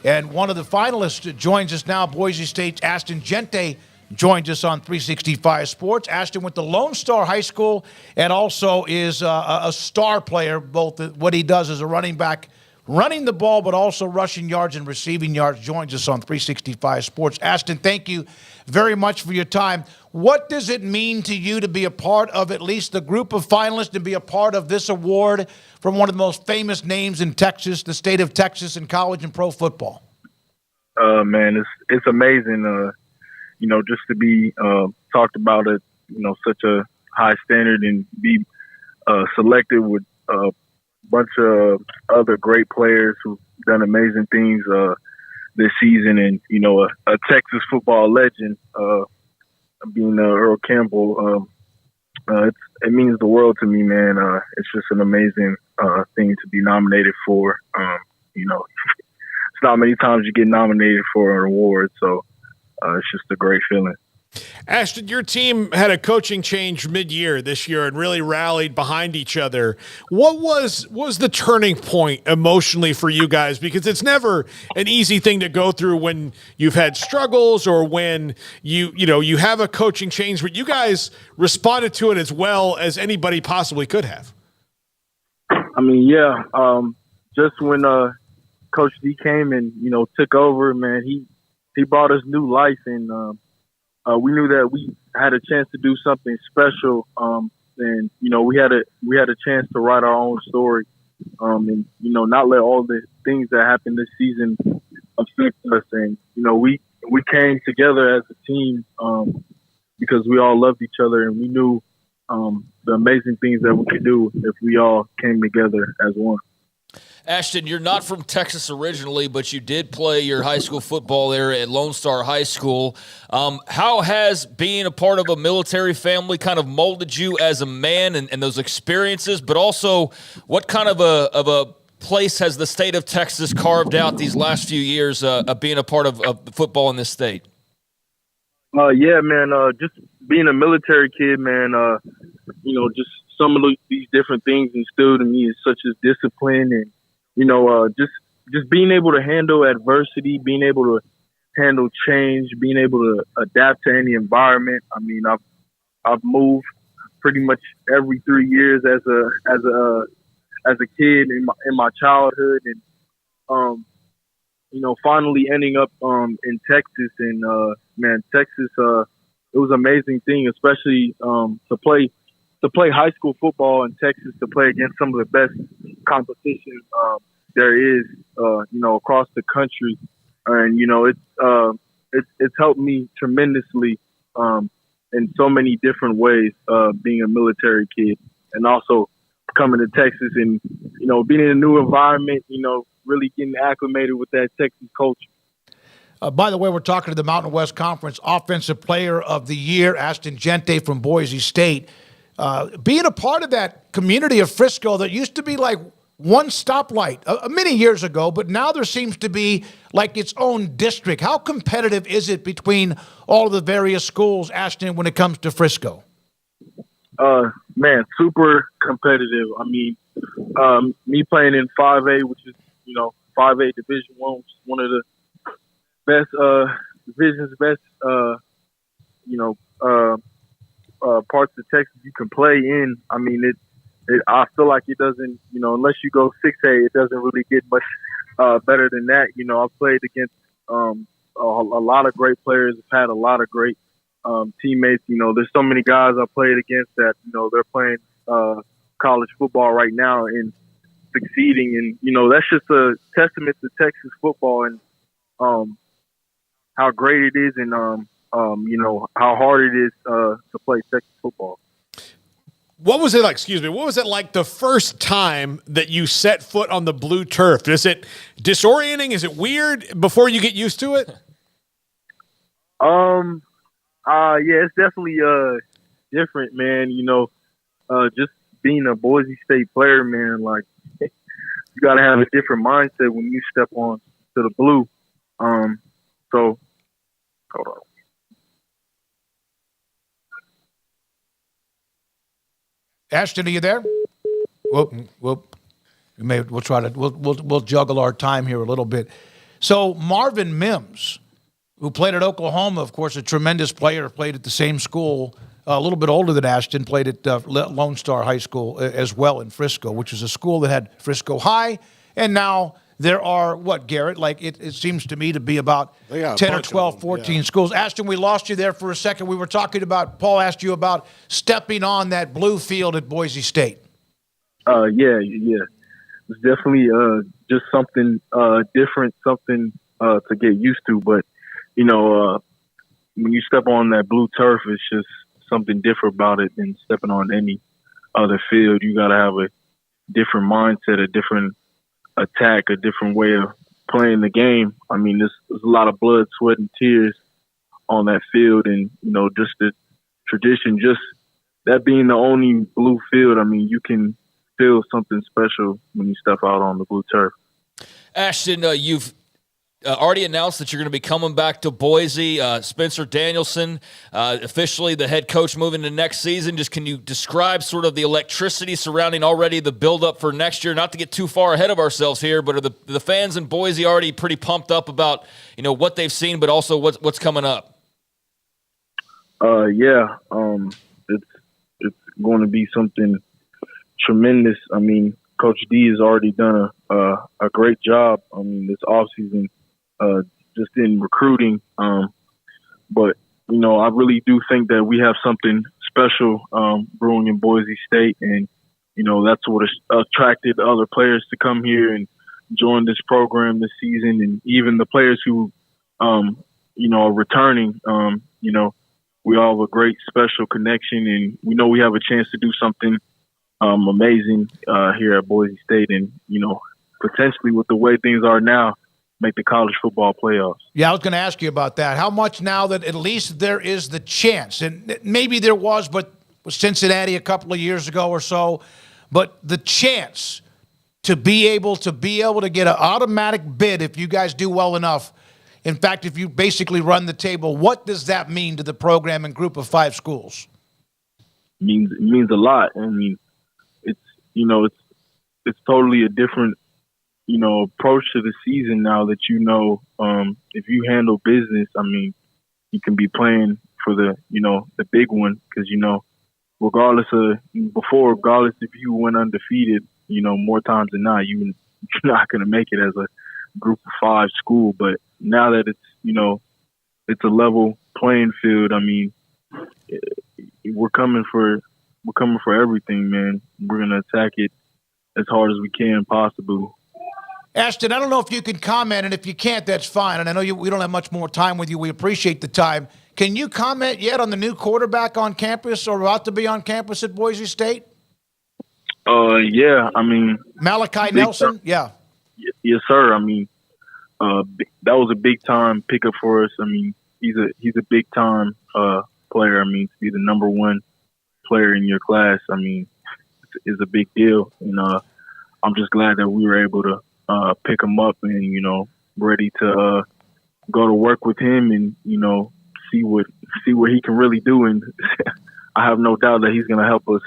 And one of the finalists joins us now, Boise State's Ashton Jeanty joins us on 365 Sports. Ashton went to Lone Star High School and also is a star player, both what he does as a running back, running the ball, but also rushing yards and receiving yards, joins us on 365 Sports. Ashton, thank you very much for your time. What does it mean to you to be a part of at least the group of finalists, to be a part of this award from one of the most famous names in Texas, the state of Texas, in college and pro football? Man, it's amazing, just to be talked about at, such a high standard and be selected with bunch of other great players who've done amazing things this season, and a Texas football legend, being Earl Campbell. It means the world to me, man. It's just an amazing thing to be nominated for. It's not many times you get nominated for an award, so it's just a great feeling. Ashton, your team had a coaching change mid-year this year and really rallied behind each other. What was the turning point emotionally for you guys? Because it's never an easy thing to go through when you've had struggles or when you have a coaching change, but you guys responded to it as well as anybody possibly could have. I mean, yeah. Just when Coach D came and took over, man, he brought us new life, and we knew that we had a chance to do something special, and we had a chance to write our own story, and not let all the things that happened this season affect us. And we came together as a team because we all loved each other, and we knew the amazing things that we could do if we all came together as one. Ashton, you're not from Texas originally, but you did play your high school football there at Lone Star High School. How has being a part of a military family kind of molded you as a man and those experiences, but also what kind of a place has the state of Texas carved out these last few years of being a part of football in this state? Yeah, man, just being a military kid, man, just some of these different things instilled in me, such as discipline and, just being able to handle adversity, being able to handle change, being able to adapt to any environment. I mean, I've moved pretty much every 3 years as a kid in my childhood, and finally ending up in Texas. And man, Texas, it was an amazing thing, especially to play high school football in Texas, to play against some of the best competition there is, across the country. And, it's helped me tremendously in so many different ways, being a military kid, and also coming to Texas and, being in a new environment, really getting acclimated with that Texas culture. By the way, we're talking to the Mountain West Conference Offensive Player of the Year, Ashton Jeanty from Boise State. Being a part of that community of Frisco that used to be like one stoplight many years ago, but now there seems to be like its own district. How competitive is it between all of the various schools, Ashton, when it comes to Frisco? Man, super competitive. I mean, me playing in 5A, which is, 5A Division I, which is one of the best divisions, parts of Texas you can play in. I mean, I feel like it doesn't, unless you go 6A, it doesn't really get much better than that. I've played against a lot of great players. I've had a lot of great teammates. There's so many guys I played against that, they're playing college football right now and succeeding. And, that's just a testament to Texas football and how great it is, and how hard it is to play Texas football. What was it like? Excuse me. What was it like the first time that you set foot on the blue turf? Is it disorienting? Is it weird before you get used to it? Yeah, it's definitely different, man. Just being a Boise State player, man, like you got to have a different mindset when you step on to the blue. So hold on. Ashton, are you there? We'll try to we'll juggle our time here a little bit. So Marvin Mims, who played at Oklahoma, of course, a tremendous player, played at the same school, a little bit older than Ashton, played at Lone Star High School as well in Frisco, which is a school that had Frisco High. And now there are, what, Garrett? Like it seems to me to be about 10 or 12, 14 schools. Ashton, we lost you there for a second. We were talking about, Paul asked you about stepping on that blue field at Boise State. Yeah. It's definitely just something different, something to get used to. But, when you step on that blue turf, it's just something different about it than stepping on any other field. You got to have a different mindset, a different attack, a different way of playing the game. I mean, there's a lot of blood, sweat, and tears on that field. And, just the tradition, just that being the only blue field, I mean, you can feel something special when you step out on the blue turf. Ashton, you've already announced that you're going to be coming back to Boise. Spencer Danielson, officially the head coach moving to next season. Just can you describe sort of the electricity surrounding already the build-up for next year? Not to get too far ahead of ourselves here, but are the fans in Boise already pretty pumped up about what they've seen, but also what's coming up? It's going to be something tremendous. I mean, Coach D has already done a great job. I mean, this offseason, just in recruiting. But, I really do think that we have something special brewing in Boise State. And, that's what attracted other players to come here and join this program this season. And even the players who, are returning, we all have a great special connection. And we know we have a chance to do something amazing here at Boise State, and potentially with the way things are now, make the college football playoffs. Yeah, I was going to ask you about that. How much now that at least there is the chance, and maybe there was, but with Cincinnati a couple of years ago or so, but the chance to be able to get an automatic bid if you guys do well enough. In fact, if you basically run the table, what does that mean to the program and group of 5 schools? It means a lot. I mean, it's totally a different, approach to the season now that, if you handle business, I mean, you can be playing for the big one because, regardless if you went undefeated, more times than not, you're not going to make it as a group of 5 school. But now that it's a level playing field, I mean, we're coming for everything, man. We're going to attack it as hard as we can possibly. Ashton, I don't know if you can comment, and if you can't, that's fine. And I know we don't have much more time with you. We appreciate the time. Can you comment yet on the new quarterback on campus or about to be on campus at Boise State? Yeah. I mean, Malachi Nelson? Yeah. Yes, sir. I mean, that was a big time pickup for us. I mean, he's a big time player. I mean, to be the number 1 player in your class, I mean, is a big deal. And I'm just glad that we were able to pick him up and, ready to go to work with him and, see what he can really do. And I have no doubt that he's going to help us,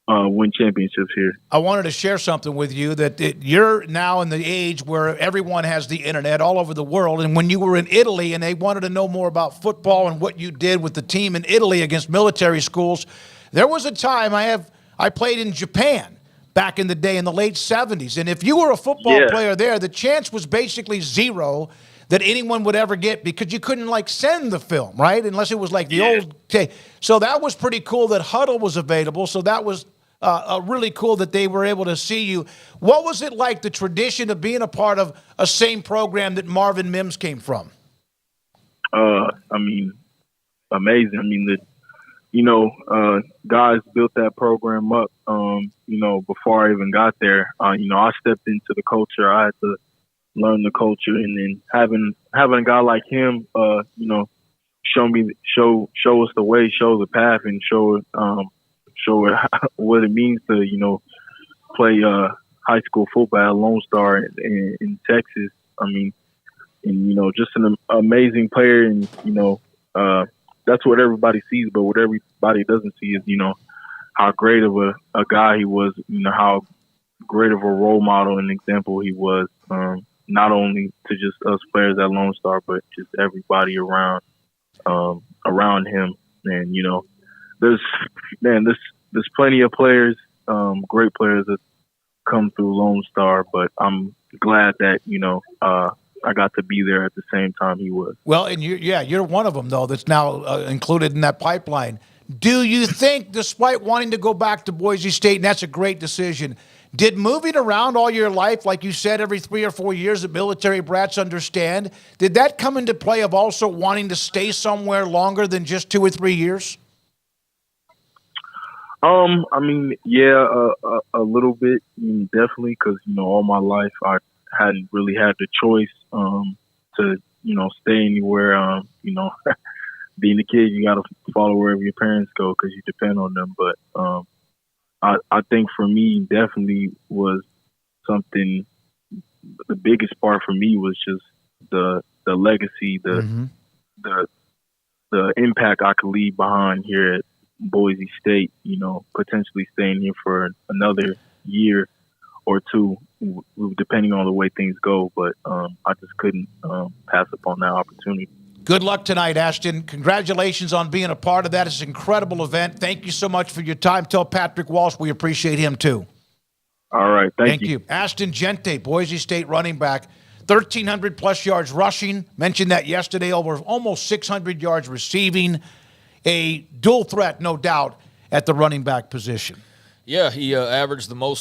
win championships here. I wanted to share something with you that you're now in the age where everyone has the internet all over the world. And when you were in Italy and they wanted to know more about football and what you did with the team in Italy against military schools, there was a time I played in Japan back in the day in the late 70s. And if you were a football player there, the chance was basically zero that anyone would ever get because you couldn't send the film, right? Unless it was the old tape. So that was pretty cool that Huddle was available. So that was really cool that they were able to see you. What was it like, the tradition of being a part of a same program that Marvin Mims came from? I mean, amazing. I mean, guys built that program up, before I even got there. I stepped into the culture. I had to learn the culture, and then having a guy like him, show us the way, show the path, and show what it means to, play high school football at Lone Star in Texas. I mean, and, just an amazing player, and, that's what everybody sees, but what everybody doesn't see is, how great of a guy he was, how great of a role model and example he was. not only to just us players at Lone Star, but just everybody around him. And there's plenty of players, great players that come through Lone Star, but I'm glad that I got to be there at the same time he was. Well, and you're one of them though that's now included in that pipeline. Do you think, despite wanting to go back to Boise State, and that's a great decision, did moving around all your life, like you said, every 3 or 4 years that military brats understand, did that come into play of also wanting to stay somewhere longer than just 2 or 3 years? I mean, yeah, a little bit, definitely, because all my life I hadn't really had the choice to stay anywhere. Being a kid, you got to follow wherever your parents go because you depend on them. But I think for me, definitely was something. The biggest part for me was just the legacy, the impact I could leave behind here at Boise State. Potentially staying here for another year or two, depending on the way things go. But I just couldn't pass upon that opportunity. Good luck tonight, Ashton. Congratulations on being a part of that. It's an incredible event. Thank you so much for your time. Tell Patrick Walsh we appreciate him too. All right. Thank you. Ashton Jeanty, Boise State running back, 1,300 plus yards rushing. Mentioned that yesterday, over almost 600 yards receiving. A dual threat, no doubt, at the running back position. Yeah, he averaged the most